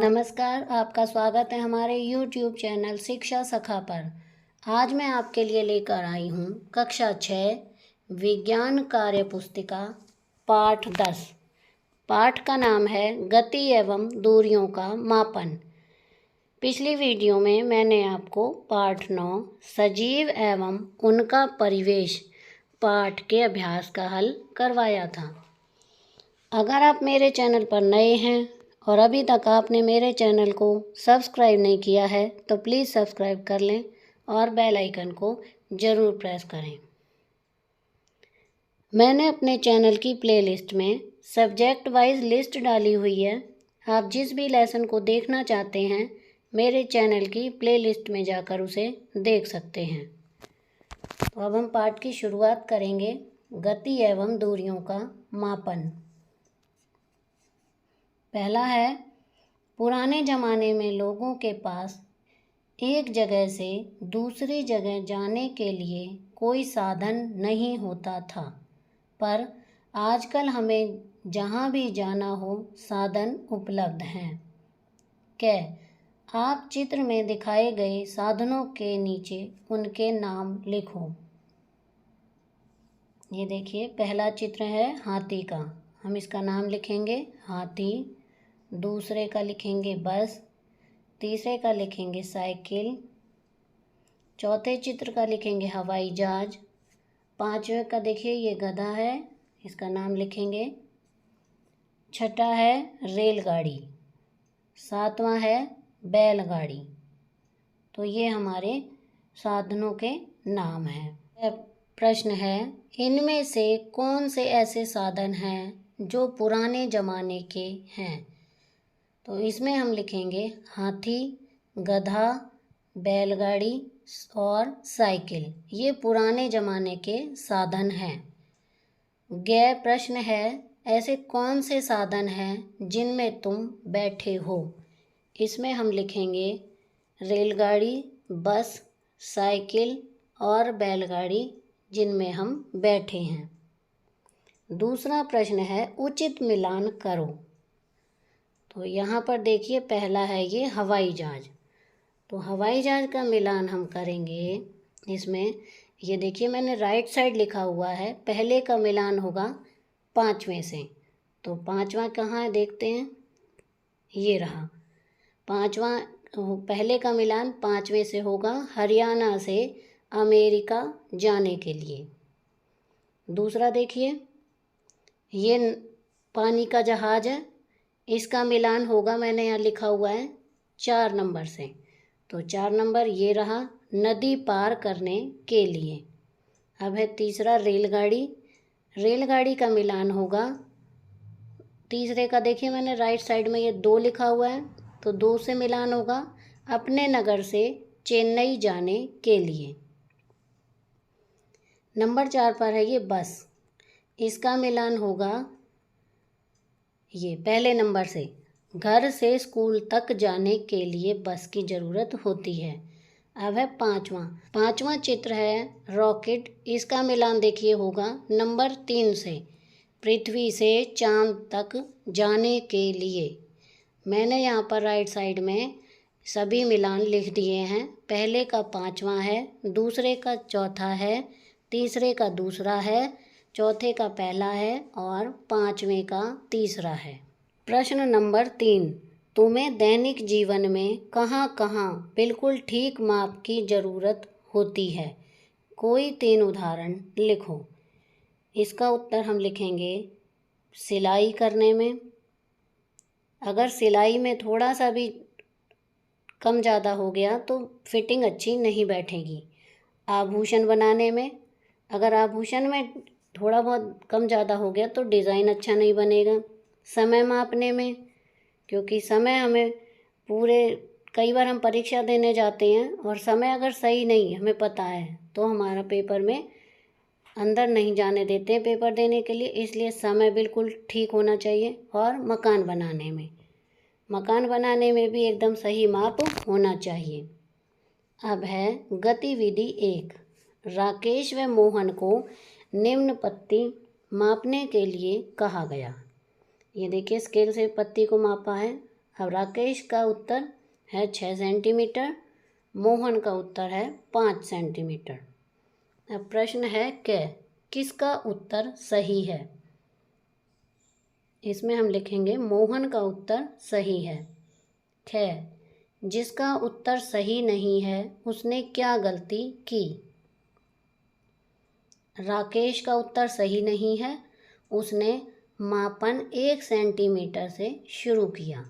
नमस्कार, आपका स्वागत है हमारे YouTube चैनल शिक्षा सखा पर। आज मैं आपके लिए लेकर आई हूँ कक्षा 6 विज्ञान कार्य पुस्तिका पाठ 10। पाठ का नाम है गति एवं दूरियों का मापन। पिछली वीडियो में मैंने आपको पाठ 9 सजीव एवं उनका परिवेश पाठ के अभ्यास का हल करवाया था। अगर आप मेरे चैनल पर नए हैं और अभी तक आपने मेरे चैनल को सब्सक्राइब नहीं किया है तो प्लीज़ सब्सक्राइब कर लें और बेल आइकन को ज़रूर प्रेस करें। मैंने अपने चैनल की प्लेलिस्ट में सब्जेक्ट वाइज लिस्ट डाली हुई है। आप जिस भी लेसन को देखना चाहते हैं मेरे चैनल की प्लेलिस्ट में जाकर उसे देख सकते हैं। तो अब हम पाठ की शुरुआत करेंगे। गति एवं दूरियों का मापन। पहला है, पुराने ज़माने में लोगों के पास एक जगह से दूसरी जगह जाने के लिए कोई साधन नहीं होता था, पर आजकल हमें जहाँ भी जाना हो साधन उपलब्ध हैं। आप चित्र में दिखाए गए साधनों के नीचे उनके नाम लिखो। ये देखिए, पहला चित्र है हाथी का। हम इसका नाम लिखेंगे हाथी। दूसरे का लिखेंगे बस। तीसरे का लिखेंगे साइकिल। चौथे चित्र का लिखेंगे हवाई जहाज। पांचवें का देखिए ये गधा है, इसका नाम लिखेंगे। छठा है रेलगाड़ी। सातवां है बैलगाड़ी। तो ये हमारे साधनों के नाम हैं। प्रश्न है, इनमें से कौन से ऐसे साधन हैं जो पुराने ज़माने के हैं? तो इसमें हम लिखेंगे हाथी, गधा, बैलगाड़ी और साइकिल। ये पुराने ज़माने के साधन हैं। प्रश्न है, ऐसे कौन से साधन हैं जिनमें तुम बैठे हो? इसमें हम लिखेंगे रेलगाड़ी, बस, साइकिल और बैलगाड़ी जिनमें हम बैठे हैं। दूसरा प्रश्न है, उचित मिलान करो। तो यहाँ पर देखिए, पहला है ये हवाई जहाज। तो हवाई जहाज का मिलान हम करेंगे। इसमें ये देखिए, मैंने राइट साइड लिखा हुआ है, पहले का मिलान होगा पाँचवें से। तो पाँचवा कहाँ है देखते हैं, ये रहा पाँचवा। पहले का मिलान पाँचवें से होगा हरियाणा से अमेरिका जाने के लिए। दूसरा देखिए, ये पानी का जहाज है, इसका मिलान होगा, मैंने यहाँ लिखा हुआ है 4 नंबर से। तो 4 नंबर ये रहा नदी पार करने के लिए। अब है तीसरा रेलगाड़ी। रेलगाड़ी का मिलान होगा, तीसरे का देखिए मैंने राइट साइड में ये 2 लिखा हुआ है, तो 2 से मिलान होगा अपने नगर से चेन्नई जाने के लिए। नंबर 4 पर है ये बस। इसका मिलान होगा ये पहले नंबर से, घर से स्कूल तक जाने के लिए बस की ज़रूरत होती है। अब है पाँचवा चित्र है रॉकेट। इसका मिलान देखिए होगा नंबर 3 से, पृथ्वी से चांद तक जाने के लिए। मैंने यहाँ पर राइट साइड में सभी मिलान लिख दिए हैं। पहले का 5वां है, दूसरे का चौथा है, तीसरे का दूसरा है, चौथे का पहला है और 5वें का तीसरा है। प्रश्न नंबर 3, तुम्हें दैनिक जीवन में कहाँ कहाँ बिल्कुल ठीक माप की ज़रूरत होती है? कोई 3 उदाहरण लिखो। इसका उत्तर हम लिखेंगे सिलाई करने में। अगर सिलाई में थोड़ा सा भी कम ज़्यादा हो गया तो फिटिंग अच्छी नहीं बैठेगी। आभूषण बनाने में, अगर आभूषण में थोड़ा बहुत कम ज़्यादा हो गया तो डिज़ाइन अच्छा नहीं बनेगा। समय मापने में, क्योंकि समय हमें कई बार हम परीक्षा देने जाते हैं और समय अगर सही नहीं हमें पता है तो हमारा पेपर में अंदर नहीं जाने देते हैं पेपर देने के लिए, इसलिए समय बिल्कुल ठीक होना चाहिए। और मकान बनाने में भी एकदम सही माप होना चाहिए। अब है गतिविधि 1, राकेश व मोहन को निम्न पत्ती मापने के लिए कहा गया। ये देखिए, स्केल से पत्ती को मापा है अब राकेश का उत्तर है 6 सेंटीमीटर, मोहन का उत्तर है 5 सेंटीमीटर। अब प्रश्न है किसका उत्तर सही है। इसमें हम लिखेंगे मोहन का उत्तर सही है। जिसका उत्तर सही नहीं है उसने क्या गलती की। राकेश का उत्तर सही नहीं है, उसने मापन 1 सेंटीमीटर से शुरू किया,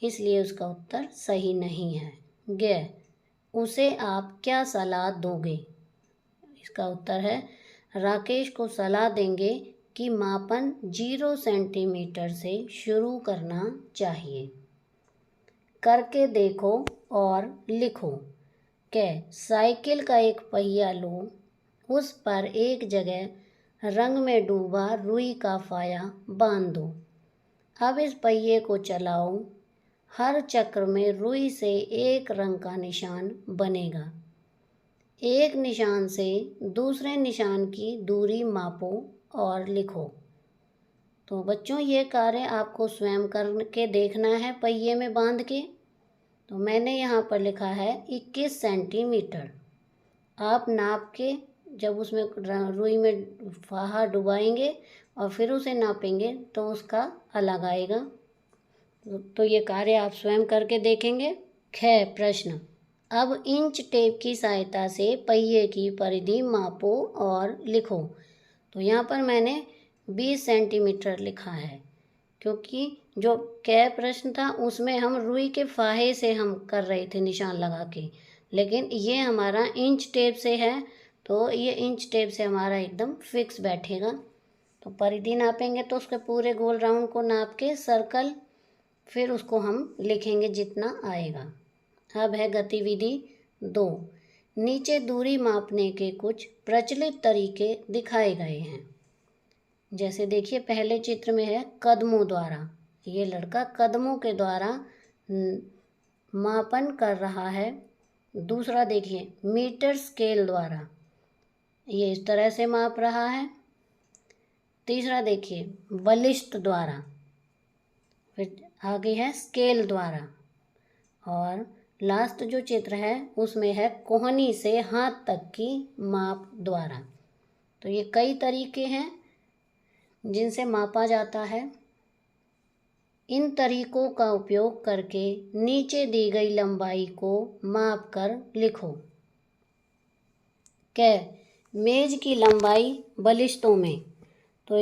इसलिए उसका उत्तर सही नहीं है। उसे आप क्या सलाह दोगे। इसका उत्तर है राकेश को सलाह देंगे कि मापन 0 सेंटीमीटर से शुरू करना चाहिए। करके देखो और लिखो। साइकिल का एक पहिया लो, उस पर एक जगह रंग में डूबा रुई का फाया बांध दो। अब इस पहिए को चलाओ, हर चक्र में रुई से एक रंग का निशान बनेगा। एक निशान से दूसरे निशान की दूरी मापो और लिखो। तो बच्चों, ये कार्य आपको स्वयं करके देखना है पहिए में बांध के। तो मैंने यहाँ पर लिखा है 21 सेंटीमीटर। आप नाप के जब उसमें रुई में फाहा डुबाएंगे और फिर उसे नापेंगे तो उसका अलग आएगा। तो ये कार्य आप स्वयं करके देखेंगे। प्रश्न, अब इंच टेप की सहायता से पहिए की परिधि मापो और लिखो। तो यहाँ पर मैंने 20 सेंटीमीटर लिखा है, क्योंकि जो प्रश्न था उसमें हम रुई के फाहे से हम कर रहे थे निशान लगा के, लेकिन ये हमारा इंच टेप से है, तो ये इंच टेप से हमारा एकदम फिक्स बैठेगा। तो परिधि नापेंगे तो उसके पूरे गोल राउंड को नाप के सर्कल, फिर उसको हम लिखेंगे जितना आएगा। अब है गतिविधि 2। नीचे दूरी मापने के कुछ प्रचलित तरीके दिखाए गए हैं। जैसे देखिए, पहले चित्र में है कदमों द्वारा। ये लड़का कदमों के द्वारा मापन कर रहा है। दूसरा देखिए मीटर स्केल द्वारा, ये इस तरह से माप रहा है। तीसरा देखिए बलिष्ठ द्वारा, फिर आगे है स्केल द्वारा, और लास्ट जो चित्र है उसमें है कोहनी से हाथ तक की माप द्वारा। तो ये कई तरीके हैं जिनसे मापा जाता है। इन तरीकों का उपयोग करके नीचे दी गई लंबाई को माप कर लिखो। मेज की लंबाई बलिष्ठों में, तो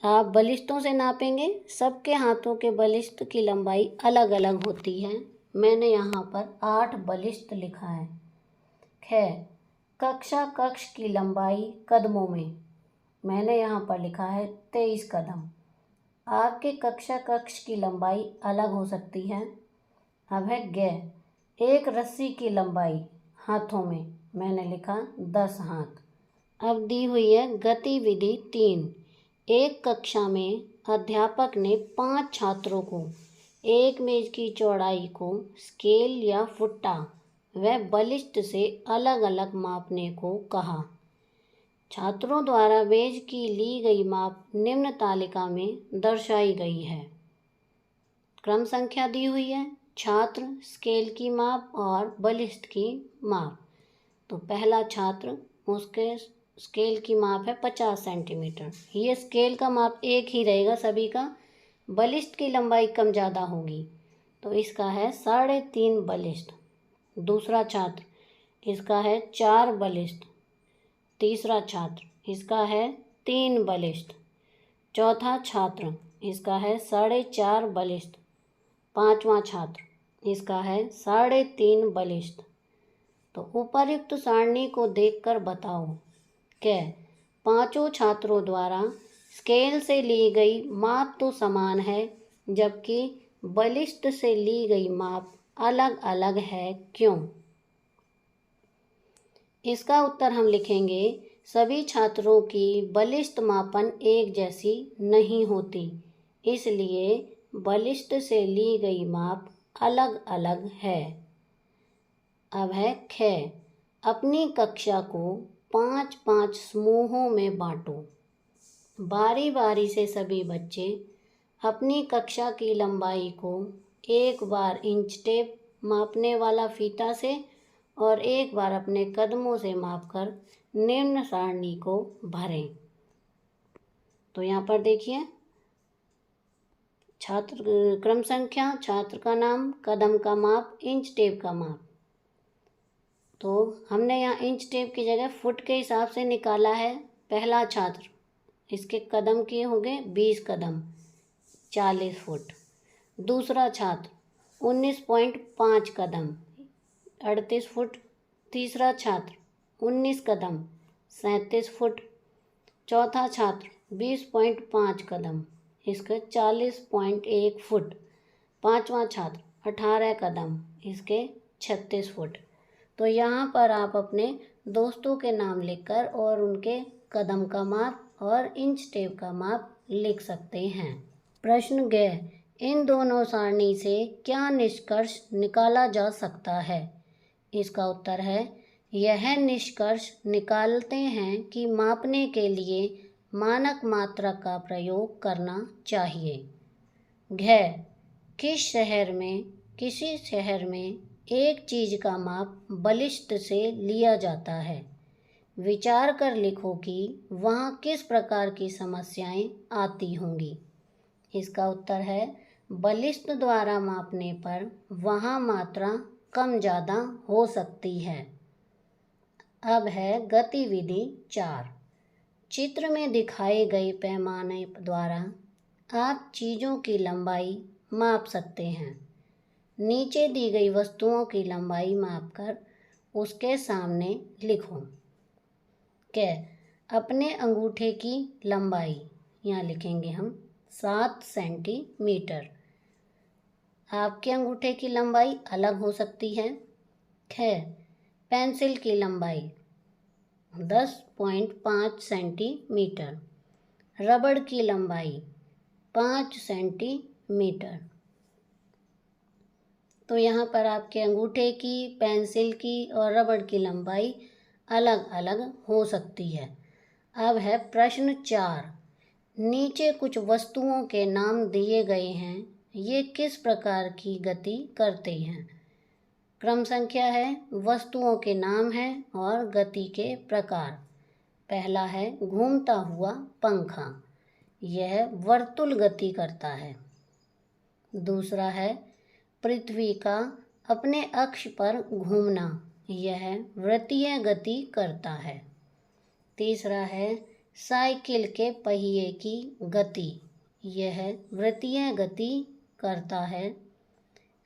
आप बलिष्ठों से नापेंगे। सबके हाथों के बलिष्ठ की लंबाई अलग अलग होती है। मैंने यहाँ पर 8 बलिष्ठ लिखा है। कक्षा कक्ष की लंबाई कदमों में, मैंने यहाँ पर लिखा है 23 कदम। आपके कक्षा कक्ष की लंबाई अलग हो सकती है। अब है एक रस्सी की लंबाई हाथों में, मैंने लिखा 10 हाथ। अब दी हुई है गतिविधि 3। एक कक्षा में अध्यापक ने 5 छात्रों को एक मेज की चौड़ाई को स्केल या फुट्टा व बलिष्ठ से अलग अलग मापने को कहा। छात्रों द्वारा मेज की ली गई माप निम्न तालिका में दर्शाई गई है। क्रम संख्या दी हुई है, छात्र, स्केल की माप और बलिष्ठ की माप। तो पहला छात्र, उसके स्केल की माप है 50 सेंटीमीटर। ये स्केल का माप एक ही रहेगा सभी का, बलिष्ठ की लंबाई कम ज़्यादा होगी, तो इसका है 3.5 बलिष्ठ। दूसरा छात्र, इसका है 4 बलिष्ठ। तीसरा छात्र, इसका है 3 बलिष्ठ। चौथा छात्र, इसका है 4.5 बलिष्ठ। पांचवा छात्र, इसका है 3.5 बलिष्ठ। तो उपर्युक्त सारणी को देखकर बताओ पांचों छात्रों द्वारा स्केल से ली गई माप तो समान है, जबकि बलिष्ठ से ली गई माप अलग अलग है, क्यों। इसका उत्तर हम लिखेंगे, सभी छात्रों की बलिष्ठ मापन एक जैसी नहीं होती, इसलिए बलिष्ठ से ली गई माप अलग अलग है। अब है अपनी कक्षा को 5-5 समूहों में बांटो। बारी बारी से सभी बच्चे अपनी कक्षा की लंबाई को एक बार इंच टेप मापने वाला फीता से और एक बार अपने कदमों से मापकर निम्न सारणी को भरें। तो यहाँ पर देखिए, छात्र क्रम संख्या, छात्र का नाम, कदम का माप, इंच टेप का माप। तो हमने यहाँ इंच टेप की जगह फुट के हिसाब से निकाला है। पहला छात्र, इसके कदम किए होंगे 20 कदम, 40 फुट। दूसरा छात्र 19.5 कदम, 38 फुट। तीसरा छात्र 19 कदम, 37 फुट। चौथा छात्र 20.5 कदम, इसके 40.1 फुट। पांचवा छात्र 18 कदम, इसके 36 फुट। तो यहाँ पर आप अपने दोस्तों के नाम लिखकर और उनके कदम का माप और इंच टेप का माप लिख सकते हैं। प्रश्न ग, इन दोनों सारणी से क्या निष्कर्ष निकाला जा सकता है? इसका उत्तर है, यह निष्कर्ष निकालते हैं कि मापने के लिए मानक मात्रक का प्रयोग करना चाहिए। घ, किसी शहर में एक चीज का माप बलिष्ठ से लिया जाता है। विचार कर लिखो कि वहाँ किस प्रकार की समस्याएं आती होंगी। इसका उत्तर है, बलिष्ठ द्वारा मापने पर वहाँ मात्रा कम ज़्यादा हो सकती है। अब है गतिविधि 4। चित्र में दिखाए गए पैमाने द्वारा आप चीज़ों की लंबाई माप सकते हैं। नीचे दी गई वस्तुओं की लंबाई मापकर उसके सामने लिखो। क्या? अपने अंगूठे की लंबाई यहाँ लिखेंगे हम 7 सेंटीमीटर। आपके अंगूठे की लंबाई अलग हो सकती है। ख, पेंसिल की लंबाई 10.5 सेंटीमीटर। रबड़ की लंबाई 5 सेंटीमीटर। तो यहाँ पर आपके अंगूठे की, पेंसिल की और रबड़ की लंबाई अलग अलग हो सकती है। अब है प्रश्न 4। नीचे कुछ वस्तुओं के नाम दिए गए हैं, ये किस प्रकार की गति करते हैं? क्रम संख्या है, वस्तुओं के नाम है और गति के प्रकार। पहला है घूमता हुआ पंखा, यह वर्तुल गति करता है। दूसरा है पृथ्वी का अपने अक्ष पर घूमना, यह वृत्तीय गति करता है। तीसरा है साइकिल के पहिए की गति, यह वृत्तीय गति करता है।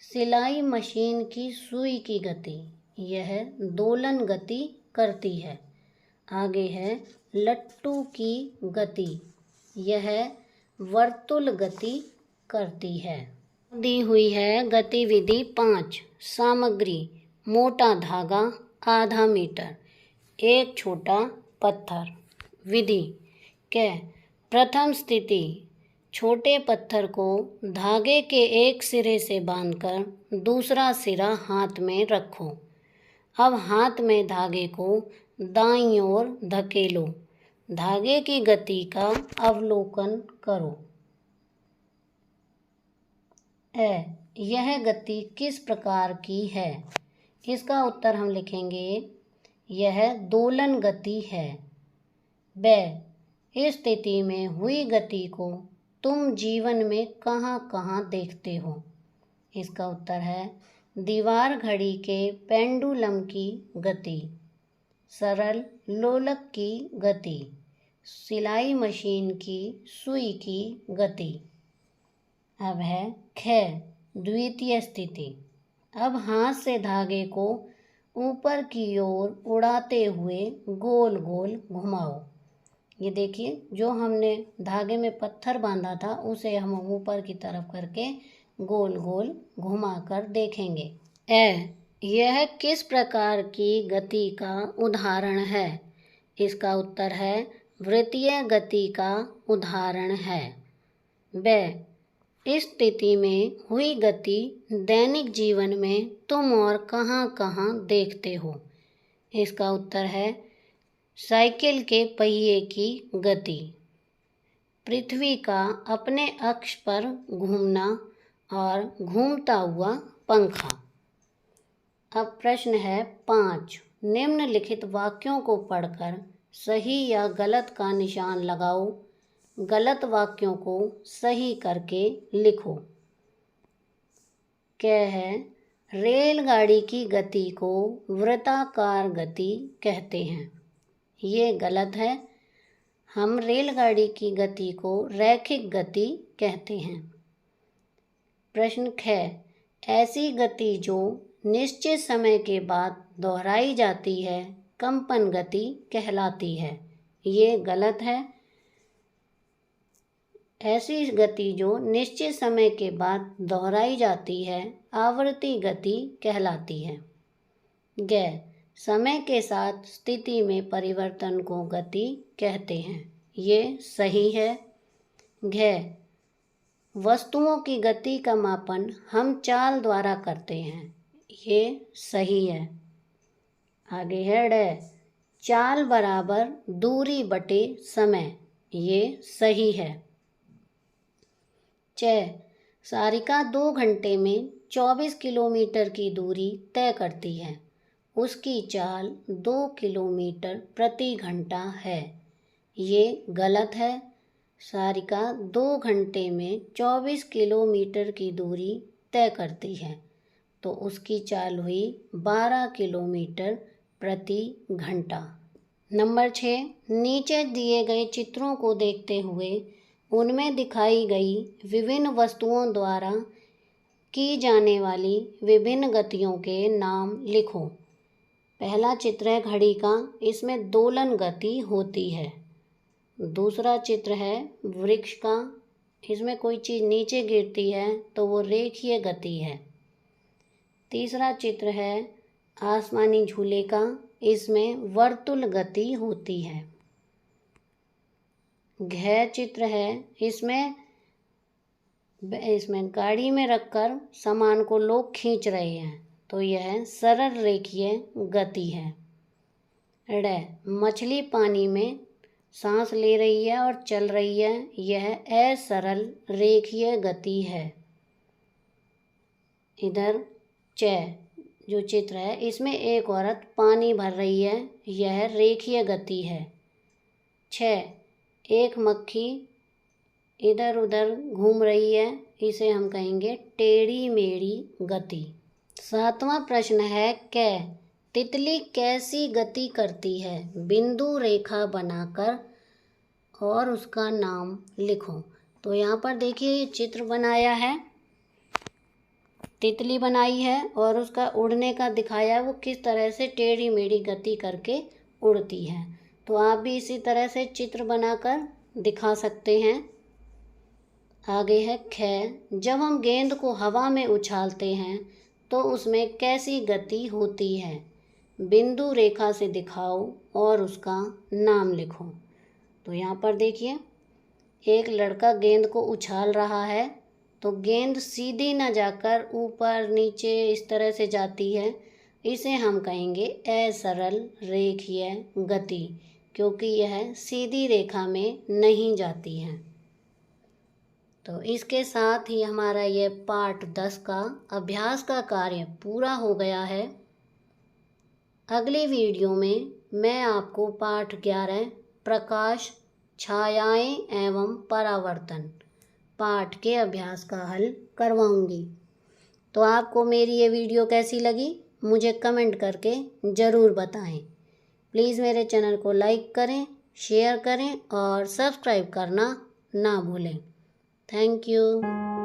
सिलाई मशीन की सुई की गति, यह दोलन गति करती है। आगे है लट्टू की गति, यह वर्तुल गति करती है। दी हुई है गतिविधि 5। सामग्री, मोटा धागा आधा मीटर, एक छोटा पत्थर। विधि क्या? प्रथम स्थिति, छोटे पत्थर को धागे के एक सिरे से बांधकर दूसरा सिरा हाथ में रखो। अब हाथ में धागे को दाईं ओर धकेलो। धागे की गति का अवलोकन करो। यह गति किस प्रकार की है? इसका उत्तर हम लिखेंगे, यह दोलन गति है। ब, इस स्थिति में हुई गति को तुम जीवन में कहाँ कहाँ देखते हो? इसका उत्तर है, दीवार घड़ी के पेंडुलम की गति, सरल लोलक की गति, सिलाई मशीन की सुई की गति। अब है ख, द्वितीय स्थिति। अब हाथ से धागे को ऊपर की ओर उड़ाते हुए गोल गोल घुमाओ। ये देखिए, जो हमने धागे में पत्थर बांधा था उसे हम ऊपर की तरफ करके गोल गोल घुमा कर देखेंगे। यह किस प्रकार की गति का उदाहरण है? इसका उत्तर है, वृत्तीय गति का उदाहरण है। ब, इस स्थिति में हुई गति दैनिक जीवन में तुम और कहाँ कहाँ देखते हो? इसका उत्तर है, साइकिल के पहिए की गति, पृथ्वी का अपने अक्ष पर घूमना और घूमता हुआ पंखा। अब प्रश्न है 5। निम्नलिखित वाक्यों को पढ़कर सही या गलत का निशान लगाओ। गलत वाक्यों को सही करके लिखो। क्या है? रेलगाड़ी की गति को वृत्ताकार गति कहते हैं। ये गलत है। हम रेलगाड़ी की गति को रैखिक गति कहते हैं। प्रश्न 6। ऐसी गति जो निश्चित समय के बाद दोहराई जाती है कंपन गति कहलाती है। ये गलत है। ऐसी गति जो निश्चित समय के बाद दोहराई जाती है आवर्ती गति कहलाती है। ग। समय के साथ स्थिति में परिवर्तन को गति कहते हैं। ये सही है। घ। वस्तुओं की गति का मापन हम चाल द्वारा करते हैं। ये सही है। आगे है ड। चाल बराबर दूरी बटे समय। ये सही है। च। सारिका 2 घंटे में 24 किलोमीटर की दूरी तय करती है। उसकी चाल 2 किलोमीटर प्रति घंटा है। ये गलत है। सारिका 2 घंटे में 24 किलोमीटर की दूरी तय करती है, तो उसकी चाल हुई 12 किलोमीटर प्रति घंटा। नंबर 6। नीचे दिए गए चित्रों को देखते हुए उनमें दिखाई गई विभिन्न वस्तुओं द्वारा की जाने वाली विभिन्न गतियों के नाम लिखो। पहला चित्र है घड़ी का, इसमें दोलन गति होती है। दूसरा चित्र है वृक्ष का, इसमें कोई चीज़ नीचे गिरती है तो वो रेखीय गति है। तीसरा चित्र है आसमानी झूले का, इसमें वर्तुल गति होती है। घ चित्र है, इसमें गाड़ी में रखकर सामान को लोग खींच रहे हैं, तो यह सरल रेखीय गति है। ड़। मछली पानी में सांस ले रही है और चल रही है, यह असरल रेखीय गति है। इधर च जो चित्र है, इसमें एक औरत पानी भर रही है, यह रेखीय गति है। 6। एक मक्खी इधर उधर घूम रही है, इसे हम कहेंगे टेढ़ी मेढ़ी गति। 7वां प्रश्न है क। तितली कैसी गति करती है? बिंदु रेखा बनाकर और उसका नाम लिखो। तो यहाँ पर देखिए ये चित्र बनाया है, तितली बनाई है और उसका उड़ने का दिखाया है, वो किस तरह से टेढ़ी मेढ़ी गति करके उड़ती है। तो आप भी इसी तरह से चित्र बनाकर दिखा सकते हैं। आगे है ख। जब हम गेंद को हवा में उछालते हैं तो उसमें कैसी गति होती है? बिंदु रेखा से दिखाओ और उसका नाम लिखो। तो यहाँ पर देखिए एक लड़का गेंद को उछाल रहा है, तो गेंद सीधी न जाकर ऊपर नीचे इस तरह से जाती है, इसे हम कहेंगे असरल रेखीय गति, क्योंकि यह सीधी रेखा में नहीं जाती है। तो इसके साथ ही हमारा ये पाठ 10 का अभ्यास का कार्य पूरा हो गया है। अगली वीडियो में मैं आपको पाठ 11 प्रकाश, छायाएं एवं परावर्तन पाठ के अभ्यास का हल करवाऊंगी। तो आपको मेरी ये वीडियो कैसी लगी मुझे कमेंट करके ज़रूर बताएं। प्लीज़ मेरे चैनल को लाइक करें, शेयर करें और सब्सक्राइब करना ना भूलें। Thank you.